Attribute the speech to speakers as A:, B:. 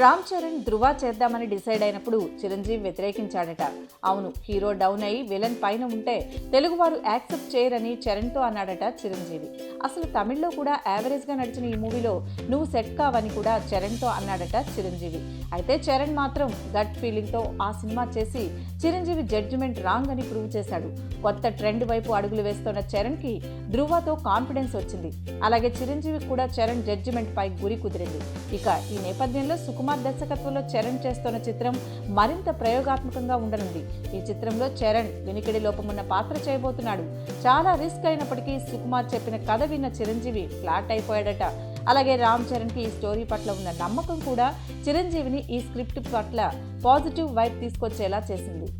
A: రామ్ చరణ్ ధృవ చేద్దామని డిసైడ్ అయినప్పుడు చిరంజీవి వ్యతిరేకించాడట. అవును, హీరో డౌన్ అయి విలన్ పైన ఉంటే తెలుగువారు యాక్సెప్ట్ చేయరని చరణ్తో అన్నాడట చిరంజీవి. అసలు తమిళ్లో కూడా యావరేజ్గా నడిచిన ఈ మూవీలో నువ్వు సెట్ కావని కూడా చరణ్తో అన్నాడట చిరంజీవి. అయితే చరణ్ మాత్రం గట్ ఫీలింగ్తో ఆ సినిమా చేసి చిరంజీవి జడ్జిమెంట్ రాంగ్ అని ప్రూవ్ చేశాడు. కొత్త ట్రెండ్ వైపు అడుగులు వేస్తున్న చరణ్కి ధృవతో కాన్ఫిడెన్స్ వచ్చింది. అలాగే చిరంజీవి కూడా చరణ్ జడ్జిమెంట్ పై గురి కుదిరింది. ఇక ఈ నేపథ్యంలో సుకుమార్ దర్శకత్వంలో చరణ్ చేస్తున్న చిత్రం మరింత ప్రయోగాత్మకంగా ఉండనుంది. ఈ చిత్రంలో చరణ్ వినికిడి లోపమున్న పాత్ర చేయబోతున్నాడు. చాలా రిస్క్ అయినప్పటికీ సుకుమార్ చెప్పిన కథ విన్న చిరంజీవి ఫ్లాట్ అయిపోయాడట. అలాగే రామ్ చరణ్కి ఈ స్టోరీ పట్ల ఉన్న నమ్మకం కూడా చిరంజీవిని ఈ స్క్రిప్ట్ పట్ల పాజిటివ్ వైబ్ తీసుకొచ్చేలా చేసింది.